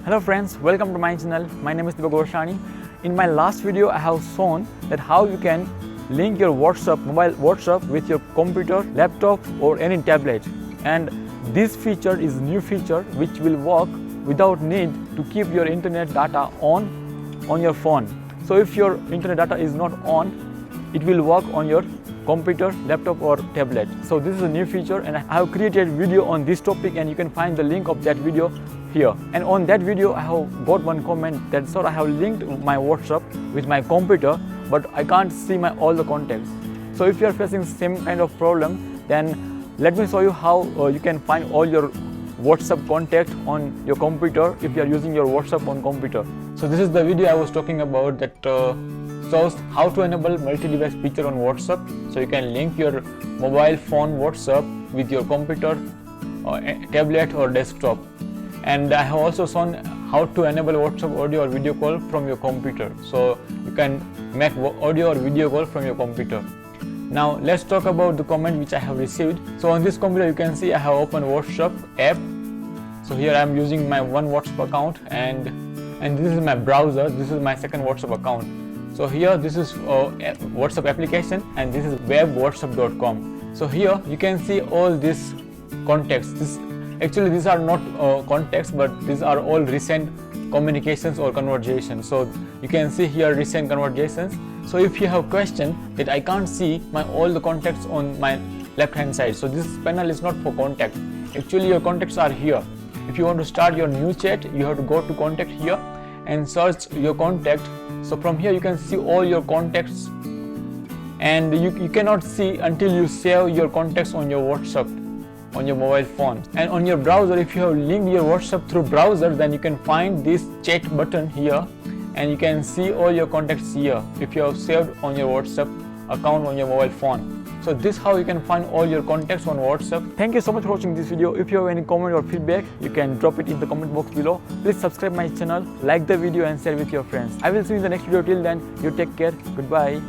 Hello friends, welcome to my channel. My name is Dipak Varsani. In my last video, I have shown that how you can link your mobile WhatsApp with your computer, laptop or any tablet. And this feature is new feature which will work without need to keep your internet data on your phone. So if your internet data is not on, it will work on your computer, laptop or tablet. So this is a new feature and I have created a video on this topic and you can find the link of that video here. And on that video I have got one comment that sir, I have linked my WhatsApp with my computer but I can't see all the contacts. So if you are facing same kind of problem, then let me show you how you can find all your WhatsApp contact on your computer if you are using your WhatsApp on computer. So this is the video I was talking about that shows how to enable multi-device feature on WhatsApp. So you can link your mobile phone WhatsApp with your computer, tablet or desktop. And I have also shown how to enable WhatsApp audio or video call from your computer. So you can make audio or video call from your computer. Now let's talk about the comment which I have received. So on this computer you can see I have opened WhatsApp app. So here I am using my one WhatsApp account and this is my browser. This is my second WhatsApp account. So here this is WhatsApp application and this is webwhatsapp.com. So here you can see all these contacts. Actually these are not contacts but these are all recent communications or conversations. So you can see here recent conversations. So if you have question that I can't see all the contacts on my left hand side, so this panel is not for contact. Actually your contacts are here. If you want to start your new chat, you have to go to contact here and search your contact. So from here you can see all your contacts and you cannot see until you save your contacts on your WhatsApp on your mobile phone. And on your browser, if you have linked your WhatsApp through browser, then you can find this chat button here and you can see all your contacts here if you have saved on your WhatsApp account on your mobile phone. So this is how you can find all your contacts on WhatsApp. Thank you so much for watching this video. If you have any comment or feedback, you can drop it in the comment box below. Please subscribe my channel, like the video and share with your friends. I will see you in the next video. Till then, you take care. Goodbye.